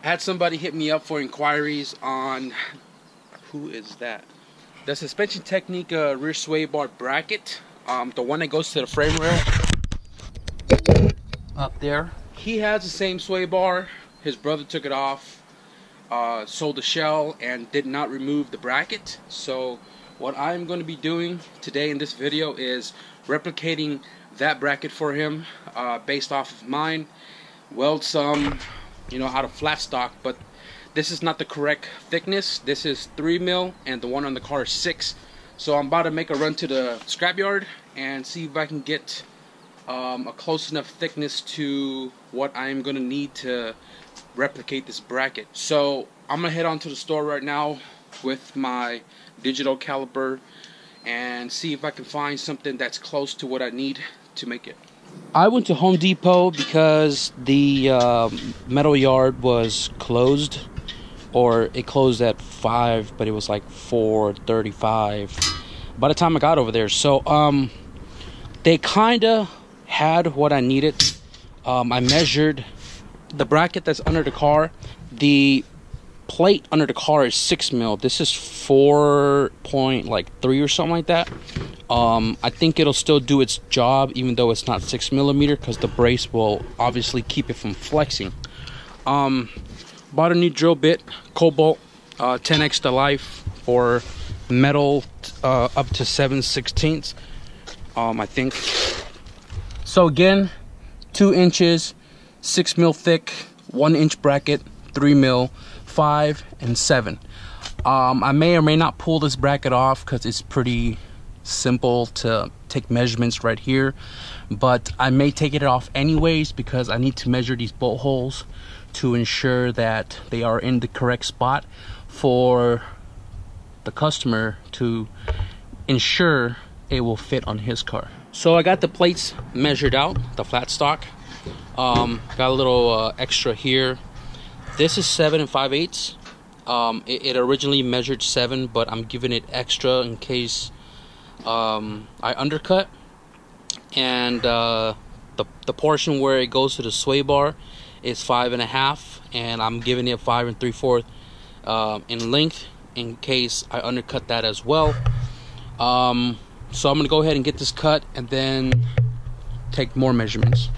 Had somebody hit me up for inquiries on, who is that? The Suspension Technique rear sway bar bracket, the one that goes to the frame rail up there. He has the same sway bar. His brother took it off, sold the shell, and did not remove the bracket. So what I'm going to be doing today in this video is replicating that bracket for him, based off of mine. Weld some, out of flat stock, but this is not the correct thickness. This is 3 mil and the one on the car is 6. So I'm about to make a run to the scrapyard and see if I can get a close enough thickness to what I'm gonna need to replicate this bracket. So I'm gonna head on to the store right now with my digital caliper and see if I can find something that's close to what I need to make it. I went to Home Depot because the metal yard was closed, or it closed at 5, but it was like 4:35 by the time I got over there. So they kinda had what I needed. I measured the bracket that's under the car. The plate under the car is 6 mil. This is 4.3 or something like that. I think it'll still do its job even though it's not 6 millimeter, because the brace will obviously keep it from flexing. Bought a new drill bit, Cobalt 10x to life for metal up to 7/16, I think. So again, 2 inches, 6 mil thick, 1 inch bracket, 3 mil, 5 and 7. I may or may not pull this bracket off because it's pretty simple to take measurements right here, but I may take it off anyways because I need to measure these bolt holes to ensure that they are in the correct spot for the customer, to ensure it will fit on his car. So I got the plates measured out, the flat stock. Got a little extra here. This is 7 5/8. It originally measured 7, but I'm giving it extra in case I undercut. And the portion where it goes to the sway bar is 5.5, and I'm giving it 5 3/4 in length in case I undercut that as well. So I'm gonna go ahead and get this cut and then take more measurements.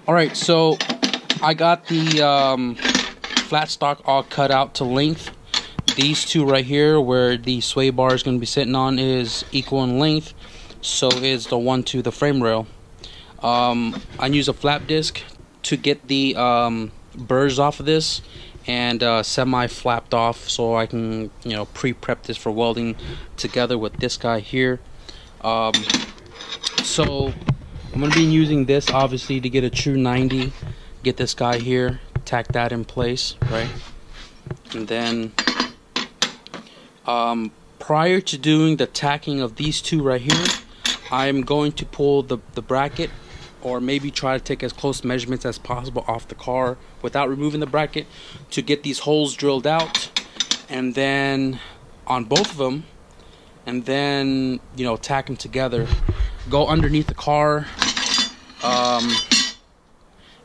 Alright, so I got the flat stock all cut out to length. These two right here where the sway bar is going to be sitting on is equal in length, so is the one to the frame rail. I use a flap disc to get the burrs off of this, and semi-flapped off so I can pre-prep this for welding together with this guy here. So I'm going to be using this obviously to get a true 90, get this guy here, tack that in place, right? And then prior to doing the tacking of these two right here, I'm going to pull the bracket, or maybe try to take as close measurements as possible off the car without removing the bracket, to get these holes drilled out, and then on both of them, and then tack them together, go underneath the car,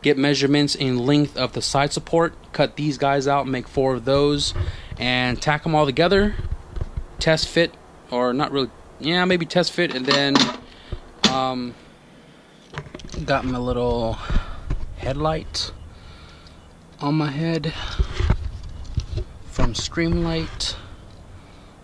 get measurements in length of the side support, cut these guys out, make 4 of those, and tack them all together, test fit, or not really, maybe test fit, and then got my little headlight on my head from Streamlight.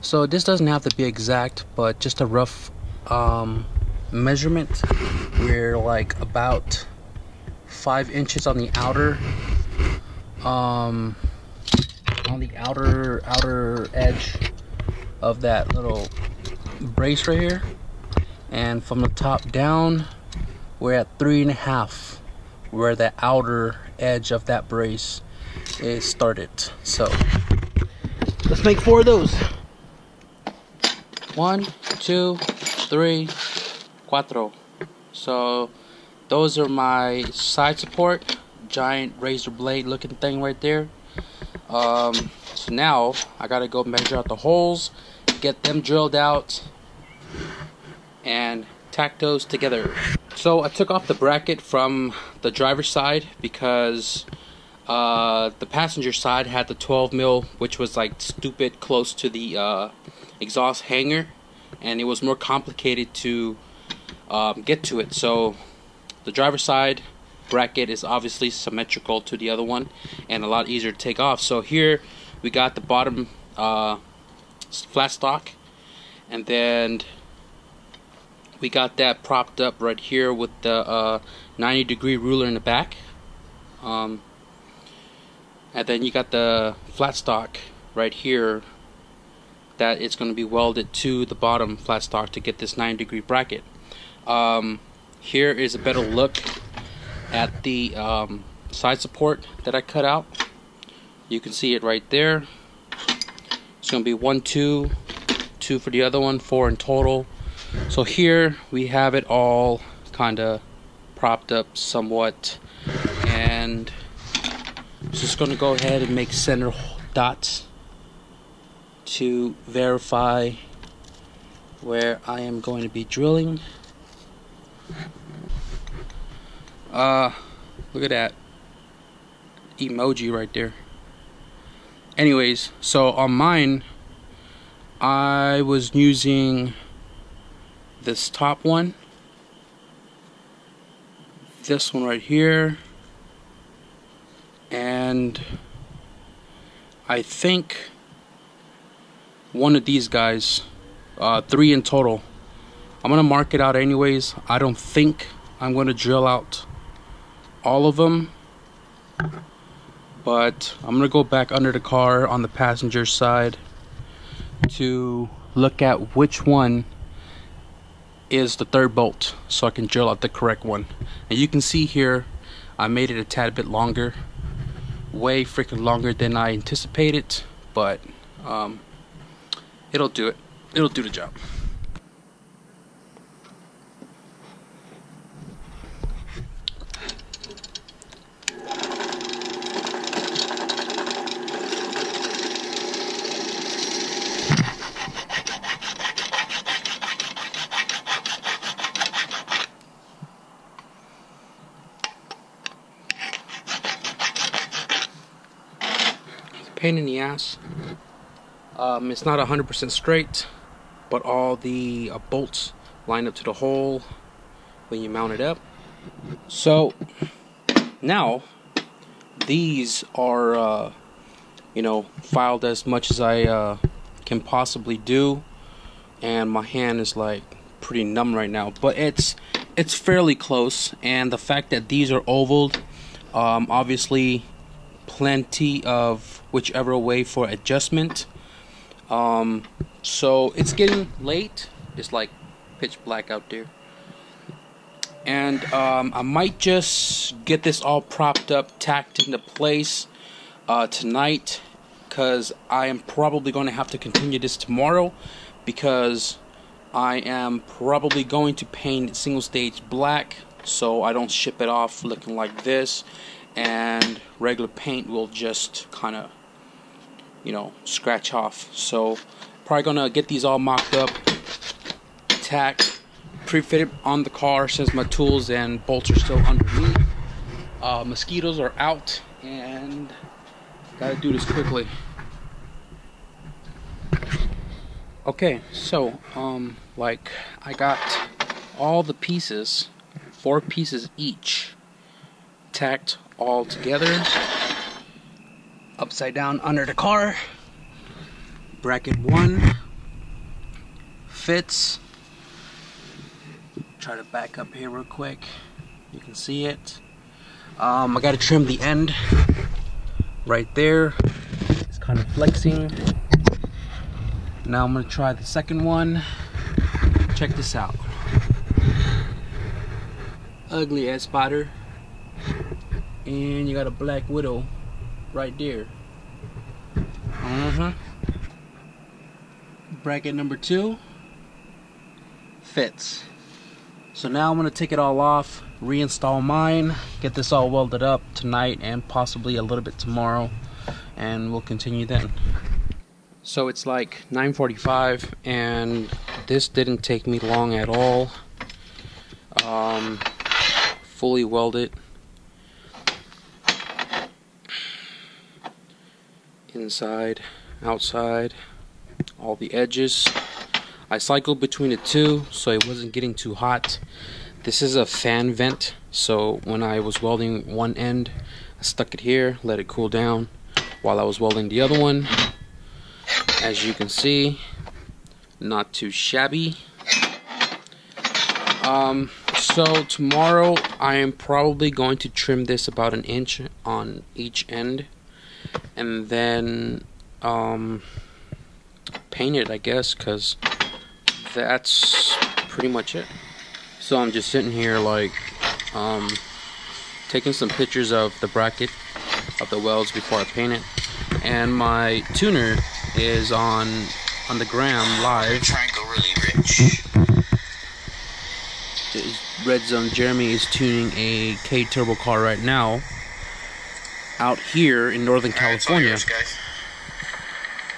So this doesn't have to be exact, but just a rough measurement. We're like about 5 inches on the outer outer edge of that little brace right here, and from the top down we're at 3.5, where the outer edge of that brace is started. So let's make 4 of those. 1 2 3 4. So those are my side support, giant razor blade looking thing right there. So now I gotta go measure out the holes, get them drilled out, and tack those together. So I took off the bracket from the driver's side because The passenger side had the 12 mil, which was like stupid close to the exhaust hanger, and it was more complicated to get to it. So the driver's side bracket is obviously symmetrical to the other one and a lot easier to take off. So here we got the bottom flat stock, and then we got that propped up right here with the 90-degree ruler in the back, and then you got the flat stock right here that it's going to be welded to the bottom flat stock to get this 90-degree bracket. Here is a better look at the side support that I cut out. You can see it right there. It's going to be 1, 2, 2 for the other one, 4 in total. So here we have it all kind of propped up somewhat, and just going to go ahead and make center dots to verify where I am going to be drilling. Look at that emoji right there. Anyways, so on mine I was using this top one, this one right here, and I think one of these guys, 3 in total. I'm gonna mark it out anyways. I don't think I'm gonna drill out all of them, but I'm gonna go back under the car on the passenger side to look at which one is the 3rd bolt so I can drill out the correct one. And you can see here I made it a tad bit longer, way freaking longer than I anticipated, but it'll do it. It'll do the job. Pain in the ass. It's not 100% straight, but all the bolts line up to the hole when you mount it up. So now these are filed as much as I can possibly do, and my hand is like pretty numb right now, but it's fairly close. And the fact that these are ovaled, obviously plenty of whichever way for adjustment. So it's getting late. It's like pitch black out there, and I might just get this all propped up, tacked into place tonight, because I am probably going to have to continue this tomorrow, because I am probably going to paint single stage black so I don't ship it off looking like this, and regular paint will just kind of scratch off. So probably gonna get these all mocked up, tacked, pre-fitted on the car since my tools and bolts are still underneath. Mosquitoes are out, and gotta do this quickly. Okay, so like I got all the pieces, 4 pieces each, tacked all together, upside down under the car. Bracket 1 fits. Try to back up here real quick. You can see it. I gotta trim the end right there. It's kind of flexing. Now I'm gonna try the second one. Check this out. Ugly ass spider. And you got a black widow right there. Bracket number 2 fits. So now I'm gonna take it all off, reinstall mine, get this all welded up tonight and possibly a little bit tomorrow, and we'll continue then. So it's like 9:45 and this didn't take me long at all. Fully welded. inside, outside, all the edges. I cycled between the two so it wasn't getting too hot. This is a fan vent, so when I was welding one end, I stuck it here, let it cool down while I was welding the other one. As you can see, not too shabby. So tomorrow I am probably going to trim this about 1 inch on each end, and then paint it, I guess, because that's pretty much it. So I'm just sitting here like taking some pictures of the bracket of the welds before I paint it, and my tuner is on the gram live. Triangle really rich. Red Zone Jeremy is tuning a K turbo car right now out here in Northern California. Yours, guys.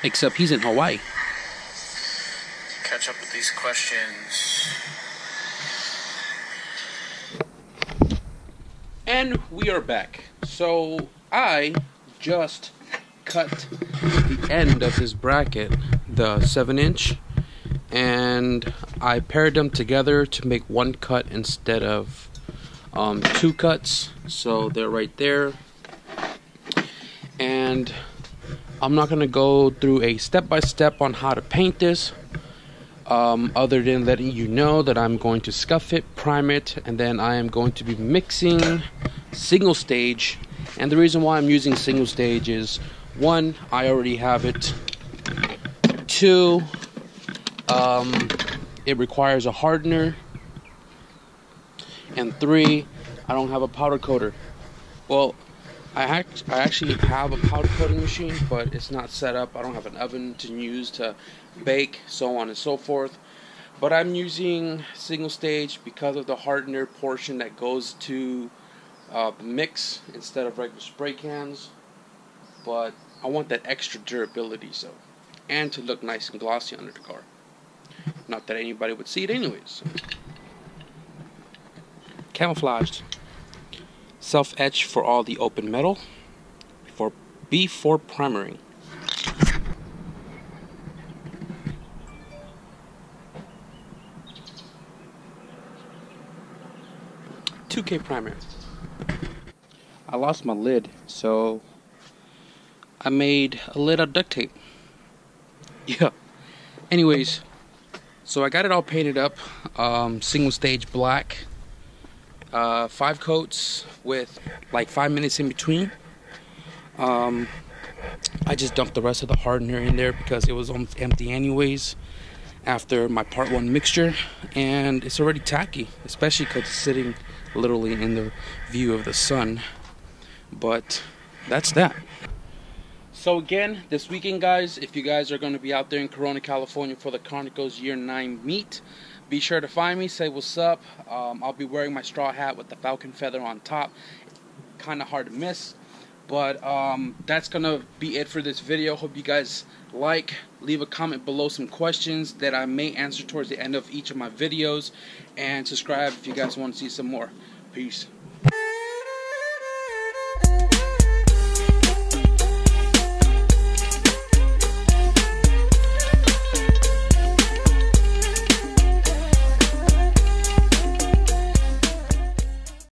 Except he's in Hawaii. Catch up with these questions. And we are back. So I just cut the end of this bracket, the 7-inch, and I paired them together to make one cut instead of 2 cuts. So they're right there. And I'm not going to go through a step-by-step on how to paint this, other than letting you know that I'm going to scuff it, prime it, and then I am going to be mixing single stage. And the reason why I'm using single stage is, 1, I already have it. 2, it requires a hardener. And 3, I don't have a powder coater. Well, I actually have a powder coating machine, but it's not set up. I don't have an oven to use to bake, so on and so forth. But I'm using single stage because of the hardener portion that goes to the mix instead of regular spray cans. But I want that extra durability, so, and to look nice and glossy under the car. Not that anybody would see it anyways. Camouflaged. Self-etch for all the open metal before primering. $2K primer. I lost my lid, so I made a lid out of duct tape. Yeah. Anyways, so I got it all painted up, single stage black, 5 coats with like 5 minutes in between. I just dumped the rest of the hardener in there because it was almost empty anyways after my part 1 mixture, and it's already tacky, especially because it's sitting literally in the view of the sun. But that's that. So again, this weekend, guys, if you guys are going to be out there in Corona, California for the Chronicles Year 9 meet, be sure to find me, say what's up. I'll be wearing my straw hat with the falcon feather on top. Kind of hard to miss. But that's going to be it for this video. Hope you guys leave a comment below some questions that I may answer towards the end of each of my videos. And subscribe if you guys want to see some more. Peace.